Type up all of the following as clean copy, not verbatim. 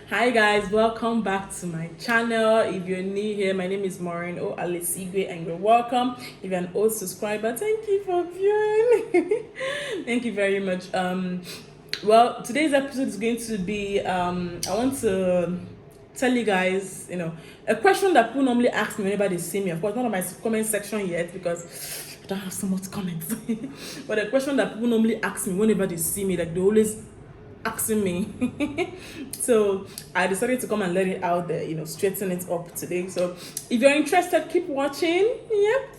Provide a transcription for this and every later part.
Hi guys, welcome back to my channel. If you're new here, my name is Maureen Alisigwe and you're welcome. If you're an old subscriber, thank you for viewing. Thank you very much. Well, today's episode is going to be I want to tell you guys, a question that people normally ask me whenever they see me. Of course, not on my comment section yet because I don't have so much comments. But a question that people normally ask me whenever they see me, like they always asking me. So I decided to come and let it out there, straighten it up today. So if you're interested, keep watching. Yep.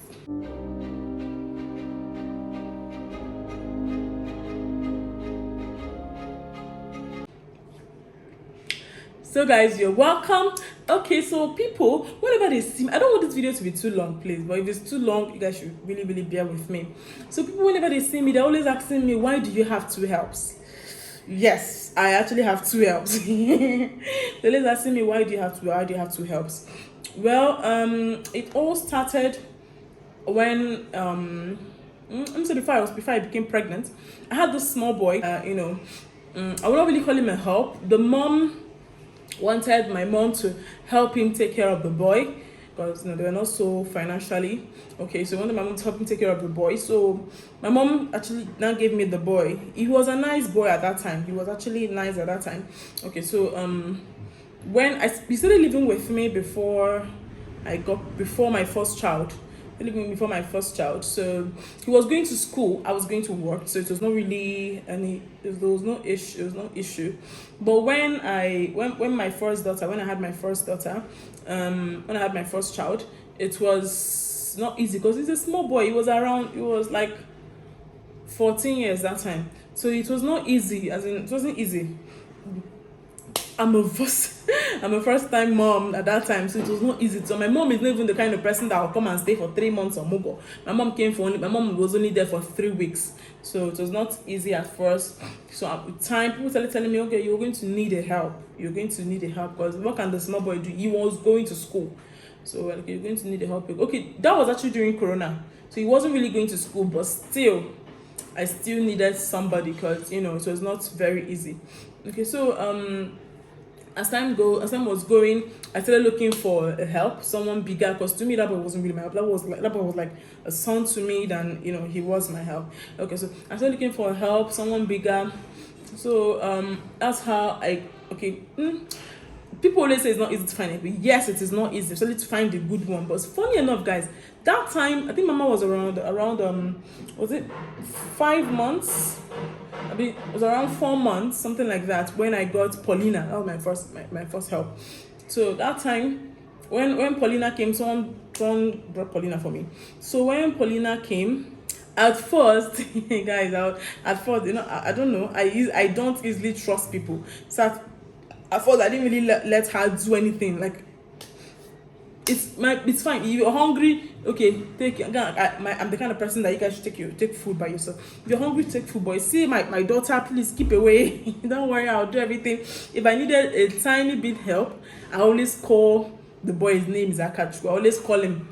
So guys, you're welcome. Okay, so people, whenever they see me, I don't want this video to be too long, please, but if it's too long, you guys should really bear with me. So people, whenever they see me, they're always asking me, why do you have two helps? Yes, I actually have two helps. They're always asking me, why do you have two helps? Well, it all started when before I became pregnant. I had this small boy. I would not really call him a help. The mom wanted my mom to help him take care of the boy because they were not so financially okay. So I wanted my mom to help him take care of the boy. So my mom actually now gave me the boy. He was a nice boy at that time. He was actually nice at that time. Okay, so when he started living with me before my first child. Living before my first child. So he was going to school, I was going to work, so it was not really there was no issue. But when I had my first daughter, when I had my first child, it was not easy because he's a small boy. He was like 14 years that time. So it was not easy, it wasn't easy. I'm a first time mom at that time, so it was not easy. So my mom is not even the kind of person that will come and stay for 3 months or more. My mom was only there for 3 weeks, so it was not easy at first. So at the time, people started telling me, okay, you're going to need a help because what can the small boy do? He was going to school, so like, you're going to need a help. Okay, that was actually during Corona, so he wasn't really going to school, but still, I still needed somebody because it was not very easy. Okay, so as time was going, I started looking for a help, someone bigger, because to me that boy wasn't really my help. That boy was like a son to me than he was my help. Okay, so I started looking for help, someone bigger. So that's how people always say it's not easy to find it, but yes, it is not easy, especially to find a good one. But funny enough, guys, that time I think Mama was around was it 5 months? I mean, it was around 4 months, something like that, when I got Paulina. That was my first help. So that time, when Paulina came, someone brought Paulina for me. So when Paulina came, at first, guys, I don't know. I don't easily trust people. So at first, I didn't really let her do anything. Like, it's fine. If you're hungry, okay, take. I'm the kind of person that you guys should take food by yourself. If you're hungry, take food. But see, my daughter, please keep away. Don't worry, I'll do everything. If I needed a tiny bit help, I always call the boy. His name is Akachu. I always call him.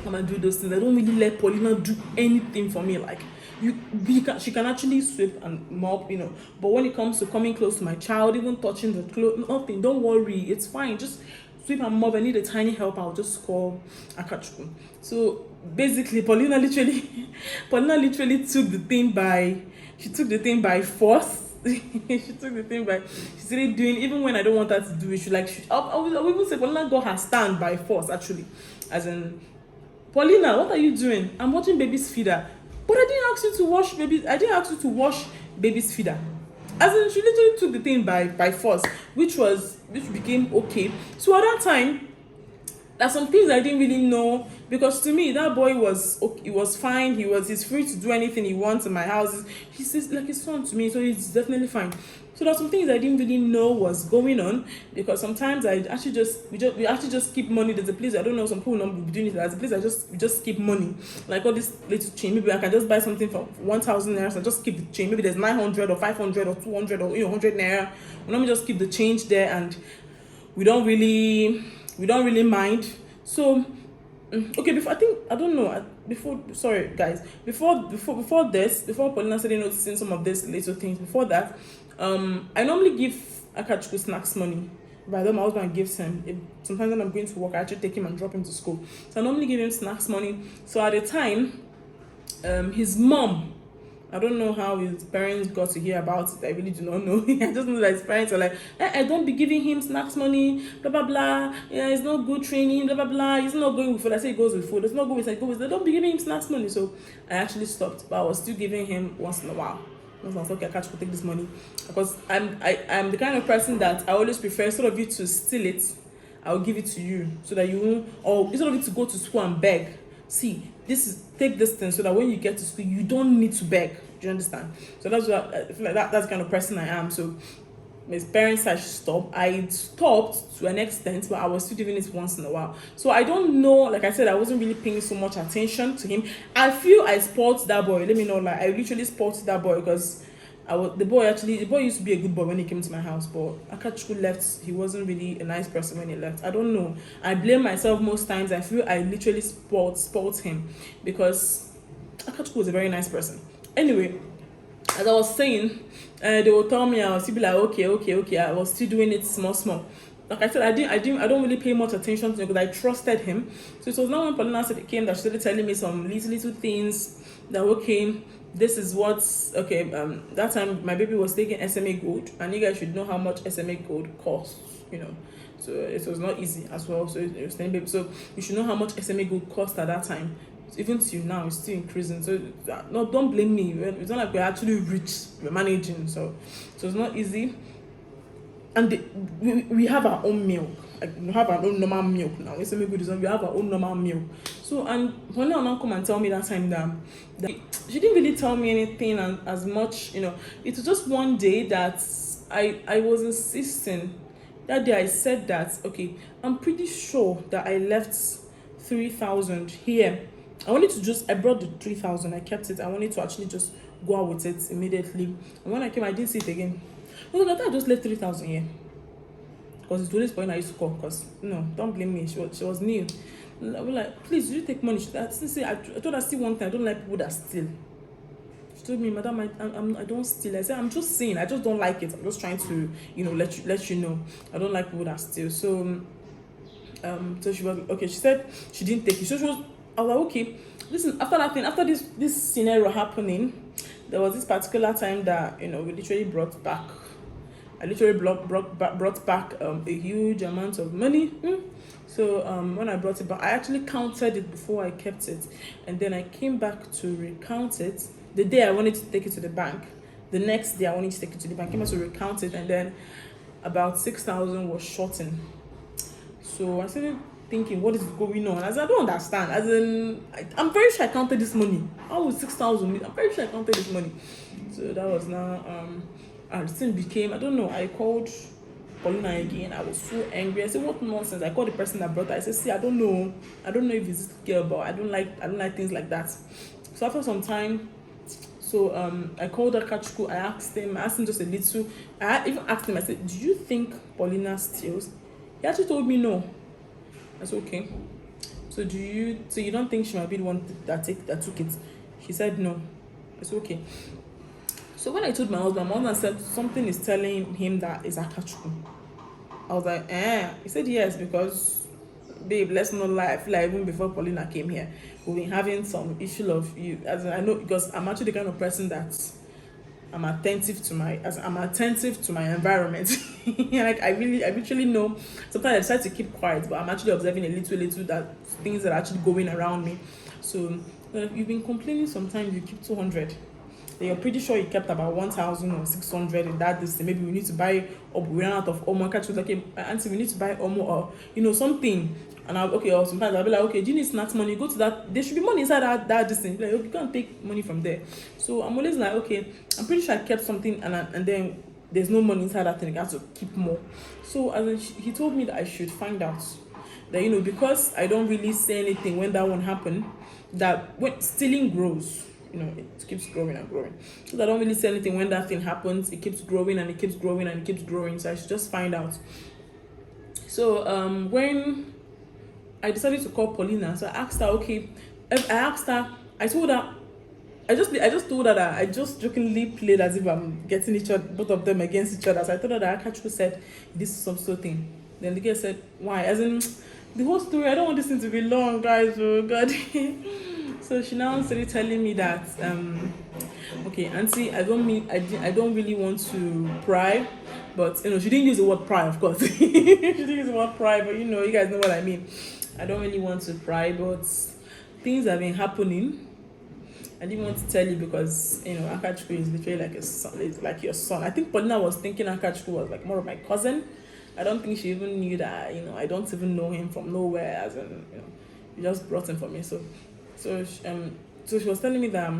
Come and do those things. I don't really let Paulina do anything for me. Like, she can actually sweep and mop, But when it comes to coming close to my child, even touching the clothes, nothing. Don't worry, it's fine. Just sweep and mop. I need a tiny help, I'll just call Akachukwu. So basically, Paulina literally took the thing by force. She started doing, even when I don't want her to do it. I will even say Paulina got her stand by force, actually. As in, Paulina, what are you doing? I'm watching baby's feeder. But I didn't ask you to wash baby's feeder. As in, she literally took the thing by force, which became okay. So at that time, there's some things I didn't really know, because to me that boy was okay, he was fine. He's free to do anything he wants in my house. He's like his son to me, so he's definitely fine. So there's some things I didn't really know was going on, because sometimes we actually just keep money. There's a place, I don't know, some people not be doing it. There's a place we just keep money, like all this little chain. Maybe I can just buy something for 1,000 naira, so I just keep the chain. Maybe there's 900 or 500 or 200 or 100 naira. Let me just keep the change there, and we don't really mind. So okay, sorry guys, before Paulina started noticing some of these little things, before that, I Akachukwu snacks money. By the way, my husband gives him. Sometimes when I'm going to work, I actually take him and drop him to school. So I normally give him snacks money. So at the time, his mom, I don't know how his parents got to hear about it. I really do not know. I just know that his parents are like, I don't be giving him snacks money, blah, blah, blah. Yeah, it's not good training, blah, blah, blah. He's not going with food. I say it goes with food. It's not good with, they don't be giving him snacks money. So I actually stopped, but I was still giving him once in a while. Once I was like, okay, I can't take this money. Because I'm the kind of person that I always prefer, instead of you to steal it, I'll give it to you so that you won't, or instead of you to go to school and beg, see, take this thing so that when you get to school, you don't need to beg. Do you understand? So that's what I feel like that's the kind of person I am. So his parents said I should stop. I stopped to an extent, but I was still doing it once in a while. So I don't know, like I said, I wasn't really paying so much attention to him. I feel I spoiled that boy. Let me know, like I literally spoiled that boy because the boy used to be a good boy when he came to my house, but Akachukwu left. He wasn't really a nice person when he left. I don't know. I blame myself most times. I feel I literally spoiled him because Akachukwu was a very nice person. Anyway, as I was saying, they will tell me, I was still be like, okay. I was still doing it small. Like I said, I don't really pay much attention to him because I trusted him. So it was now when Paulina said it came that she started telling me some little things that okay, this is what's okay. That time my baby was taking SMA Gold, and you guys should know how much SMA Gold costs, you know. So it was not easy as well. So it was baby. So you should know how much SMA Gold cost at that time. Even till now, it's still increasing. So no, don't blame me. It's not like we're actually rich, we're managing. So it's not easy. And we have our own milk. Like we have our own normal milk now. It's good. We have our own normal milk. So and when Nana come and tell me that time that she didn't really tell me anything and as much, you know. It was just one day that I was insisting. That day I said that okay, I'm pretty sure that I left 3,000 here. I brought the 3,000. I kept it. I wanted to actually just go out with it immediately. And when I came, I didn't see it again. Well, I thought I just left 3,000 here. Because it's always point I used to call. Because, no, don't blame me. She was new. I was like, please, did you take money? I told her still one time, I don't like people that steal. She told me, madam, I don't steal. I said, I'm just saying, I just don't like it. I'm just trying to, you know, let you know. I don't like people that steal. So, so she was, okay, she said she didn't take it. So I was like, okay, listen, after this scenario happening, there was this particular time that, you know, we literally brought back a huge amount of money. So when I brought it back, I actually counted it before I kept it, and then I came back to recount it the day I wanted to take it to the bank. The next day I wanted to take it to the bank, I came back to recount it, and then about 6,000 was shortened. So I started thinking, what is going on? As I don't understand. As in, I'm very sure I counted this money. How was 6,000? I'm very sure I counted this money. So that was now and the thing became, I don't know. I called Paulina again. I was so angry. I said, what nonsense? I called the person that brought her. I said, see, I don't know if it's this girl, but I don't like things like that. So after some time, I called Akachukwu. I asked him just a little. I even asked him, I said, do you think Paulina steals? He actually told me no. That's okay. So you don't think she might be the one that took it? He said no. It's okay. So when I told my husband said something is telling him that it's Akachukwu. I was like, He said yes, because babe, let's not lie. I feel like even before Paulina came here, we've been having some issue of you. As I know, because I'm actually the kind of person that I'm attentive to my environment. Like I literally know. Sometimes I decide to keep quiet, but I'm actually observing a little that things that are actually going around me. So you've been complaining sometimes you keep 200. Then you're pretty sure you kept about 1,000 or 600 in that distance. Maybe we need to buy, or we ran out of Omo. Catch was like, okay, auntie, we need to buy Omo, or something. And or sometimes I'll be like, okay, do you need snacks money? Go to that. There should be money inside that distance. Like, you can't take money from there. So I'm always like, okay, I'm pretty sure I kept something, and then there's no money inside that thing. I have to keep more. So he told me that I should find out that, because I don't really say anything when that one happened, that when stealing grows, it keeps growing and growing. So I don't really say anything when that thing happens. It keeps growing and it keeps growing and it keeps growing. So I should just find out. So when I decided to call Paulina, so I told her, I just told her that I just jokingly played as if I'm getting each other, both of them against each other. So I told her that Akachukwu said this is some sort of thing. Then the girl said, why? As in the whole story, I don't want this thing to be long, guys. Oh god. So she now started telling me that okay, auntie, I don't really want to pry, but she didn't use the word pry, of course. She didn't use the word pry, but you guys know what I mean. I don't really want to pry, but things have been happening. I didn't want to tell you because Akachukwu is literally like a son, it's like your son. I think Paulina was thinking Akachukwu was like more of my cousin. I don't think she even knew that I don't even know him from nowhere, as in he just brought him for me. So she was telling me that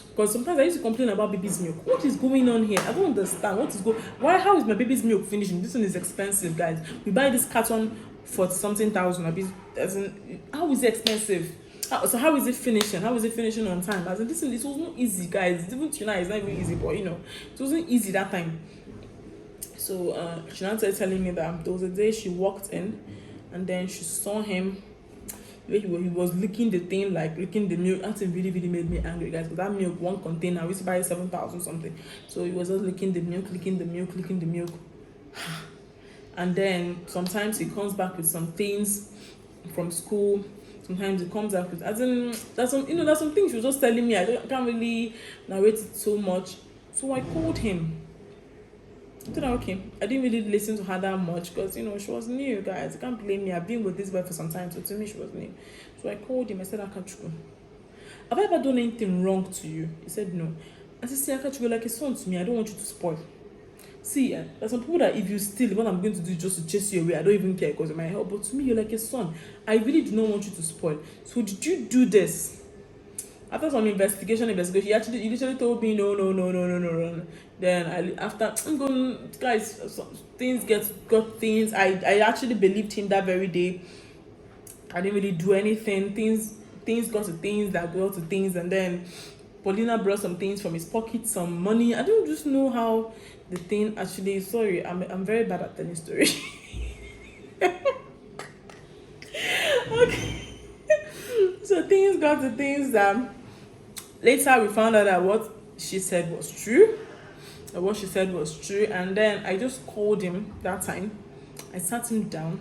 because sometimes I used to complain about baby's milk. What is going on here? I don't understand. How is my baby's milk finishing? This one is expensive, guys. We buy this carton for something thousand. How is it expensive? So how is it finishing? How is it finishing on time? As in, this was not easy, guys. Even tonight is not even easy, but it wasn't easy that time. So she now started telling me that there was a day she walked in, and then she saw him. He was licking the thing, like licking the milk. That thing really, really made me angry, guys. Because that milk, one container, we used to buy 7,000 something. So he was just licking the milk. And then sometimes he comes back with some things from school. Sometimes it comes up with, as in, there's some things she was just telling me. I can't really narrate it so much. So I called him. I thought, okay, I didn't really listen to her that much because, she was new, guys. You can't blame me. I've been with this boy for some time, so to me, she was new. So I called him. I said, Akachukwu, have I ever done anything wrong to you? He said, no. I said, see, Akachukwu, like a son to me. I don't want you to spoil. See, there's some people that if you steal, what I'm going to do is just to chase you away. I don't even care because of my help. But to me, you're like a son. I really do not want you to spoil. So did you do this? After some investigation, he literally told me no. Then I'm going, guys, things got things. I actually believed him that very day. I didn't really do anything. Things got to things that got to things, and then Paulina brought some things from his pocket, some money. I don't just know how the thing actually. Sorry, I'm very bad at telling stories. Okay. So things got to things that later we found out that what she said was true. And then I just called him that time. I sat him down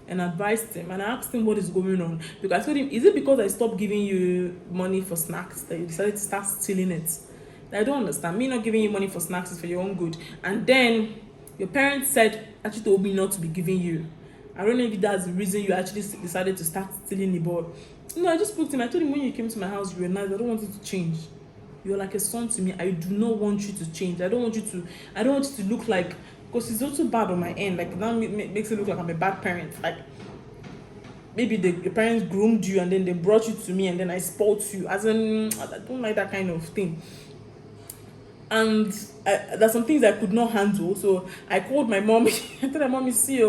and advised him, and I asked him what is going on, because I told him, is it because I stopped giving you money for snacks that you decided to start stealing it? I don't understand. Me not giving you money for snacks is for your own good, and then your parents said actually told me not to be giving you. I don't know if that's the reason you actually decided to start stealing the ball. No, I just spoke to him. I told him, when you came to my house, you were nice. I don't want you to change. You're like a son to me. I do not want you to change. I don't want you to look like, because it's also bad on my end. Like, that makes it look like I'm a bad parent. Like, maybe your parents groomed you and then they brought you to me and then I spoiled you. As in, I don't like that kind of thing. And there's some things I could not handle. So I called my mom. I told my mom, see,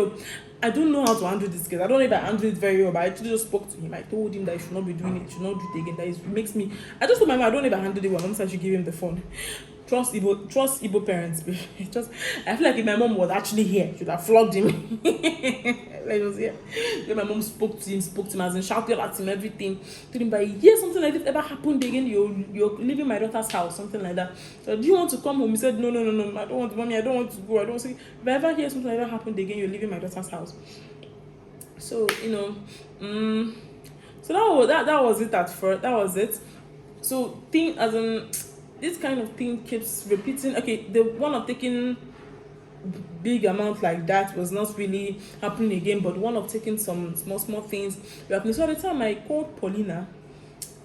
I don't know how to handle this case. I don't know if I handle it very well, but I actually just spoke to him. I told him that he should not be doing it, should not do it again. That it makes me. I just told my mom I don't know if I handle it well. Mom said I should give him the phone. Trust Igbo parents. I feel like if my mom was actually here, she would have flogged him. Like, was here. When my mom spoke to him as in shouted at him, everything. Told him, but yeah, something like this ever happened again, you're leaving my daughter's house, something like that. So do you want to come home? He said, no, I don't want to, mommy, I don't want to go. I don't see. If I ever hear something like that happened again, you're leaving my daughter's house. So so that was it at first. That was it. So thing as in this kind of thing keeps repeating. Okay, the one of taking big amount like that was not really happening again, but one of taking some small things happening. So at the time I called Paulina,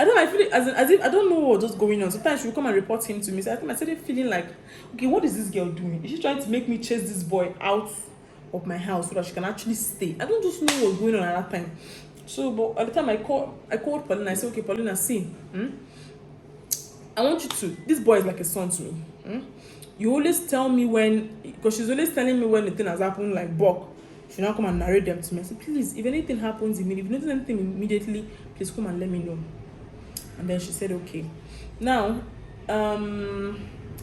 I feel as if I don't know what was going on. Sometimes she will come and report him to me. So I started feeling like, okay, what is this girl doing? Is she trying to make me chase this boy out of my house so that she can actually stay? I don't just know what was going on at that time. So, but at the time I called Paulina. I said, okay, Paulina, see, I want you to. This boy is like a son to me. You always tell me when, because she's always telling me when the thing has happened, like Buck. She now come and narrate them to me. I said, please, if anything happens, if you notice anything immediately, please come and let me know. And then she said, okay. Now,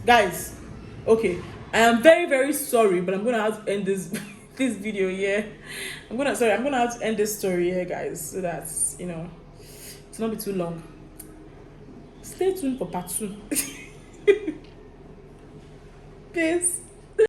guys, okay, I am very, very sorry, but I'm gonna have to end this this video here. I'm gonna have to end this story here, guys, so that it's not be too long. Stay tuned for part 2. Peace.